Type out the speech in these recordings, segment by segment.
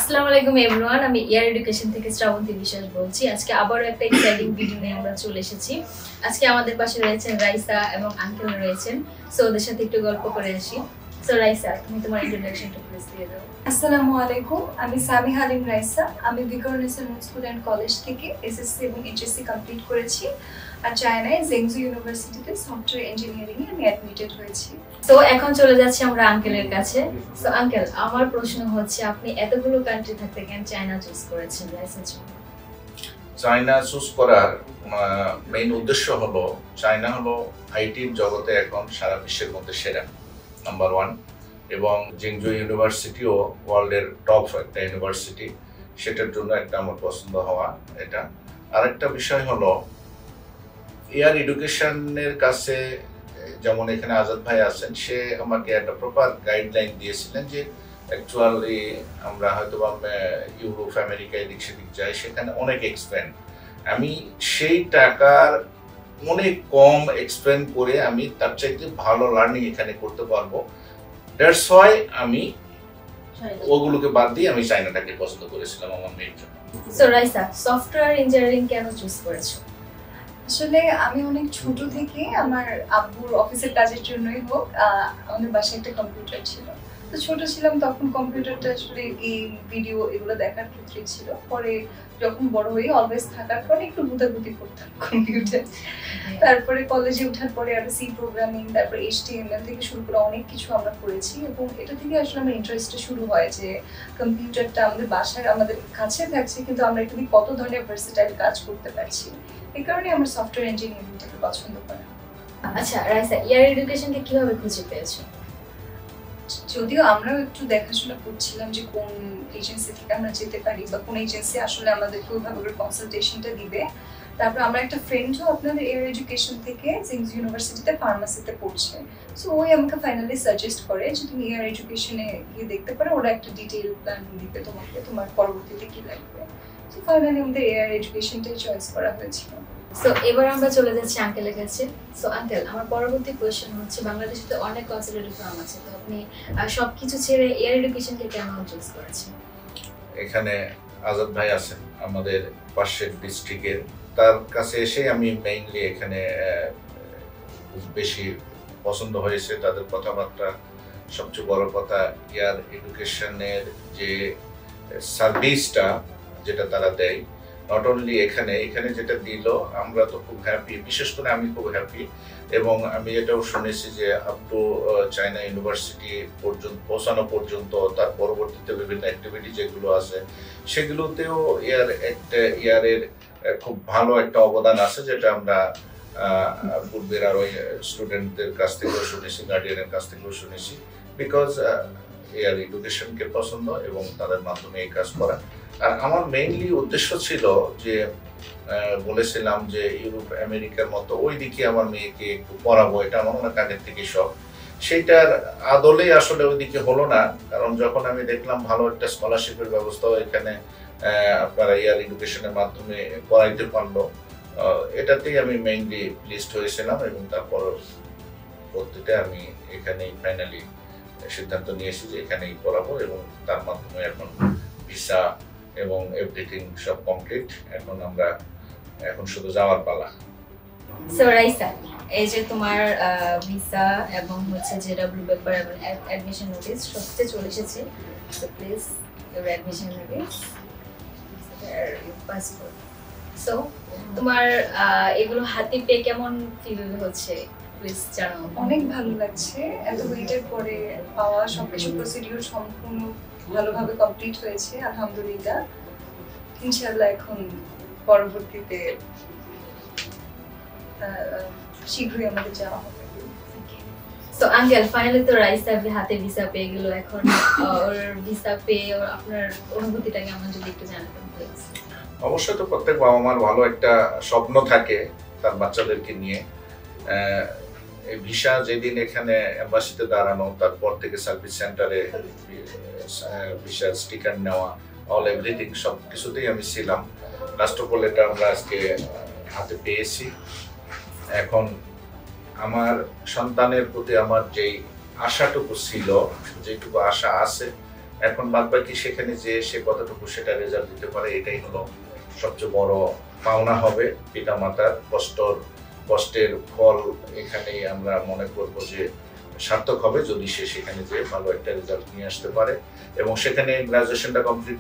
আসসালামু আলাইকুম এভরিওয়ান, আমি এয়ার এডুকেশন থেকে শ্রাবন্তী বিশ্বাস বলছি। আজকে আবারও একটা এক্সাইটিং ভিডিও নিয়ে আমরা চলে এসেছি। আজকে আমাদের পাশে রয়েছেন রাইসা এবং আঙ্কেল রয়েছেন। সো ওদের সাথে একটু গল্প করে আসি। সো রাইসা, তুমি তোমার ইন্ট্রোডাকশনটা প্লিজ দিয়ে দাও। আসসালামু আলাইকুম, আমি সামি হালিম রাইসা। আমি বিকরণেসের স্কুল অ্যান্ড কলেজ থেকে এসএসসি এবং এইচএসসি কমপ্লিট করেছি। আর চায়নায় জেংজু ইউনিভার্সিটিতে সফটওয়্যার ইঞ্জিনিয়ারিং এ আমি অ্যাডমিটেড হয়েছি। তো এখন চলে যাচ্ছি আমরা আঙ্কেলের কাছে। সো আঙ্কেল, আমার প্রশ্ন হচ্ছে আপনি এতগুলো কান্ট্রি থাকতে কেন চায়না চুজ করেছেন রাইসার জন্য? চায়না চুজ করার মেইন উদ্দেশ্য হলো চায়না হলো আইটির জগতে এখন সারা বিশ্বের মধ্যে সেরা নাম্বার 1 এবং জেংজু ইউনিভার্সিটিও ওয়ার্ল্ডের টপ একটা ইউনিভার্সিটি, সেটার জন্য একটা আমার পছন্দ হওয়া এটা। আরেকটা বিষয় হলো এয়ার এডুকেশনের কাছে, যেমন এখানে আজাদ ভাই আছেন, সে আমাকে একটা প্রপার গাইডলাইন দিয়েছিলেন যে অ্যাকচুয়ালি আমরা হয়তো বা ইউরোপ আমেরিকা এদিক সেদিক যাই, সেখানে অনেক এক্সপেন্ড, আমি সেই টাকার অনেক কম এক্সপেন্ড করে আমি তার চাইতে ভালো লার্নিং এখানে করতে পারবো। দ্যাটস ওয়াই আমি ওগুলোকে বাদ দিয়ে আমি চায়নাটাকে পছন্দ করেছিলাম আমার মেয়ের জন্য। সো রাইসা, সফটওয়্যার ইঞ্জিনিয়ারিং কেন চুজ করেছো? আসলে আমি অনেক ছোট থেকে আমার আব্বুর অফিসের কাজের জন্যই হোক, আমাদের বাসায় একটা কম্পিউটার ছিল। তো ছোট ছিলাম তখন কম্পিউটারটা আসলে গেম ভিডিও এগুলো দেখার ক্ষেত্রে ছিল। পরে যখন বড় হয়ে অলওয়েজ থাকার পরে একটু গুতাগুতি করতাম কম্পিউটার। তারপরে কলেজে ওঠার পরে আরো সি প্রোগ্রামিং, তারপরে HTML থেকে শুরু করে অনেক কিছু আমরা করেছি এবং এটা থেকে আসলে আমার ইন্টারেস্টটা শুরু হয় যে কম্পিউটারটা আমাদের বাসায় আমাদের কাছে থাকছে, কিন্তু আমরা এখানে কত ধরনের ভার্সেটাইল কাজ করতে পারছি। এই কারণে আমার সফটওয়্যার ইঞ্জিনিয়ারিংটাকে পছন্দ করা। আচ্ছা রাইসা, এয়ার এডুকেশনকে কিভাবে খুঁজে পেয়েছো? যদিও আমরাও একটু দেখাশোনা করছিলাম যে কোন এজেন্সি থেকে আমরা যেতে পারি বা কোন এজেন্সি আসলে আমাদেরকে ওইভাবে কনসালটেশনটা দিবে। তারপর আমরা একটা ফ্রেন্ডও আপনাদের এয়ার এডুকেশন থেকে জেংজু ইউনিভার্সিটিতে ফার্মাসিতে পড়ছে। সো ওই আমাকে ফাইনালি সাজেস্ট করে যে তুমি এয়ার এডুকেশনে গিয়ে দেখতে পারো, ওরা একটা ডিটেইল প্ল্যান দিবে তোমাকে, তোমার পরবর্তীতে কি লাগবে। সো ফাইনালি আমাদের এয়ার এডুকেশনটাই চয়েস করা হয়েছিল। সো এবার আমরা চলে যাচ্ছি আঙ্কেলের কাছে। সো আঙ্কেল, আমার পরবর্তী কোয়েশ্চেন হচ্ছে বাংলাদেশে তো অনেক কনসালটেন্ট ফার্ম আছে, তো আপনি সবকিছু ছেড়ে এয়ার এডুকেশনকে কেন চুজ করেছেন? এখানে আজাদ ভাই আছেন আমাদের পাশের ডিস্ট্রিক্টের, তার কাছে এসে আমি মেইনলি এখানে খুব বেশি পছন্দ হয়েছে তাদের কথাবার্তা। সবচেয়ে বড় কথা এয়ার এডুকেশনের যে সার্ভিসটা যেটা তারা দেয়, নট অনলি এখানে যেটা দিল আমরা তো খুব হ্যাপি, বিশেষ করে আমি খুব হ্যাপি। এবং আমি এটাও শুনেছি যে আপ টু চায়না ইউনিভার্সিটি পর্যন্ত পৌঁছানো পর্যন্ত তার পরবর্তীতে বিভিন্ন অ্যাক্টিভিটি যেগুলো আছে সেগুলোতেও এয়ারের খুব ভালো একটা অবদান আছে, যেটা আমরা পূর্বের আরো স্টুডেন্টদের কাছ থেকেও শুনেছি, গার্ডিয়ানের কাছ থেকেও শুনেছি। বিকজ এয়ার এডুকেশনকে পছন্দ এবং তাদের মাধ্যমে এই কাজ করা। আর আমার মেইনলি উদ্দেশ্য ছিল যে বলেছিলাম যে ইউরোপ আমেরিকার মতো ওই দিকে আমার মেয়েকে একটু পড়াবো, এটা আমার অনেক আগের থেকে শখ। সেটার আদলে আসলে ওইদিকে হলো না, কারণ যখন আমি দেখলাম ভালো একটা স্কলারশিপের ব্যবস্থাও এখানে আপনারা এয়ার এডুকেশনের মাধ্যমে করাইতে পারলো, এটাতেই আমি মেইনলি প্লিজড হয়েছিলাম। এবং তারপর পরবর্তীতে আমি এখানেই ফাইনালি সিদ্ধান্ত নিয়েছি যে এখানেই পড়াবো এবং তার মাধ্যমে এখন ভিসা এবং এভরিথিং সব কমপ্লিট। এখন শুধু যাওয়ার পালা। সো রাইসা, এই যে তোমার ভিসা এবং হচ্ছে জেডব্লিউ পেপার এবং অ্যাডমিশন নোটিস সবচেয়ে চলে এসেছে। So please your admission notice আর ইওর পাসপোর্ট। সো তোমার এগুলো হাতে পেয়ে কেমন ফিল হচ্ছে প্লিজ জানাও। অনেক ভালো লাগছে, এত ওয়েটের পরে পাওয়া, সবকিছু প্রসিডিউর সম্পূর্ণ ভালোভাবে কমপ্লিট হয়েছে আলহামদুলিল্লাহ। ইনশাআল্লাহ এখন পরবর্তীতে শীঘ্রই আমাদের যাওয়া হবে। সো আঙ্কেল, ফাইনালি তো রাইসা হাতে ভিসা পেয়ে গেল, এখন ওর ভিসা পেয়ে আপনার অনুভূতিটা কেমন যদি একটু জানাতেন প্লিজ। অবশ্যই তো প্রত্যেক বাবা মার ভালো একটা স্বপ্ন থাকে তার বাচ্চাদেরকে নিয়ে। এই ভিসা যেদিন এখানে এম্বাসিতে দাঁড়ানো, তারপর থেকে সার্ভিস সেন্টারে ভিসার স্টিকার নেওয়া, অল এভরিথিং সব কিছুতেই আমি ছিলাম। লাস্ট অফ অল এটা আমরা আজকে হাতে পেয়েছি। এখন আমার সন্তানের প্রতি আমার যেই আশাটুকু ছিল, যেটুকু আশা আছে, এখন বাদবাকি সেখানে যে সে কতটুকু সেটা রেজাল্ট দিতে পারে, এটাই হলো সবচেয়ে বড় পাওনা হবে। পিতামাতার কষ্টের ফল এখানেই আমরা মনে করব যে সার্থক হবে যদি সে সেখানে যে ভালো একটা রেজাল্ট নিয়ে আসতে পারে। এবং সেখানে গ্রাজুয়েশনটা কমপ্লিট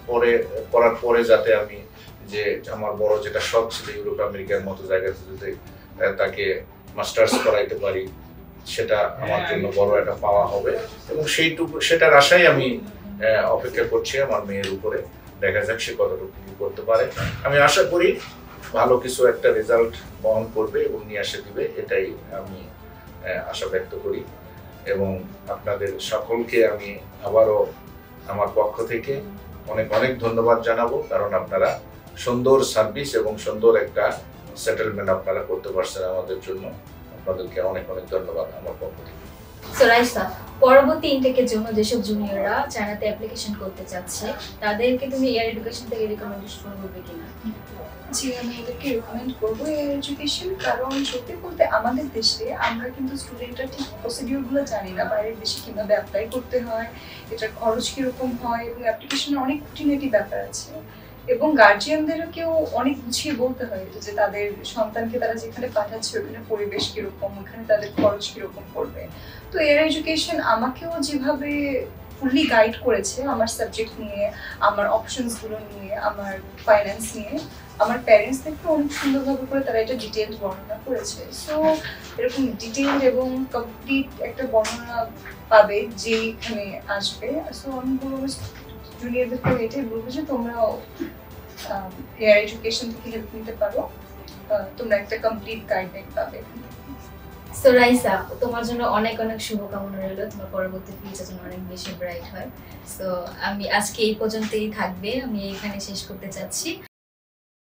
করার পরে যাতে আমি যে আমার বড় যেটা শখ ছিল ইউরোপ আমেরিকার মতো জায়গাতে যদি তাকে মাস্টার্স করাইতে পারি, সেটা আমার জন্য বড় একটা পাওয়া হবে। এবং সেটার আশাই আমি অপেক্ষা করছি আমার মেয়ের উপরে। দেখা যাক সে কতটুকু কি করতে পারে। আমি আশা করি ভালো কিছু একটা রেজাল্ট বহন করবে এবং নিয়ে আসে দিবে, এটাই আমি আশা ব্যক্ত করি। এবং আপনাদের সকলকে আমি আবারও আমার পক্ষ থেকে অনেক অনেক ধন্যবাদ জানাবো, কারণ আপনারা সুন্দর সার্ভিস এবং সুন্দর একটা সেটেলমেন্ট আপনারা করতে পারছেন আমাদের জন্য। আপনাদেরকে অনেক অনেক ধন্যবাদ আমার পক্ষ থেকে। সো রাইসা, পরবর্তী ইনটেকের জন্য যেসব জুনিয়ররা চায়নাতে অ্যাপ্লিকেশন করতে চাচ্ছে তাদেরকে তুমি এয়ার এডুকেশন থেকে রিকমেন্ডেশন করবে কিনা? জি, আমি ওদেরকে রেকমেন্ড করবো এয়ার এডুকেশন, কারণ সত্যি বলতে আমাদের দেশে আমরা কিন্তু স্টুডেন্টরা ঠিক প্রসিডিওরগুলো জানি না, বাইরের দেশে কিভাবে অ্যাপ্লাই করতে হয়, এটার খরচ কিরকম হয়, এবং অ্যাপ্লিকেশনের অনেক খুঁটিনাটি ব্যাপার আছে। এবং গার্জিয়ানদেরকেও অনেক গুছিয়ে বলতে হয় যে তাদের সন্তানকে তারা যেখানে পাঠাচ্ছে ওখানে পরিবেশ কিরকম, ওখানে তাদের খরচ কিরকম পড়বে। তো এয়ার এডুকেশন আমাকেও যেভাবে ফুললি গাইড করেছে আমার সাবজেক্ট নিয়ে, আমার অপশনসগুলো নিয়ে, আমার ফাইন্যান্স নিয়ে, আমার প্যারেন্টস থেকে অনেক সুন্দরভাবে করে তারা এটা ডিটেইলড বর্ণনা করেছে। সো এরকম ডিটেইলড এবং কমপ্লিট একটা বর্ণনা পাবে যেখানে আসবে। সো আমি বলবো জুনিয়রদেরকে এটাই বলবো যে তোমরাও এয়ার এডুকেশন থেকে হেল্প নিতে পারো, তোমরা একটা কমপ্লিট গাইডলাইন পাবে। সো রাইসা, তোমার জন্য অনেক অনেক শুভকামনা রইল, তোমার পরবর্তী ফিউচার যেন অনেক বেশি ব্রাইট হয়। সো আমি আজকে এই পর্যন্তই থাকবে, আমি এখানে শেষ করতে চাচ্ছি।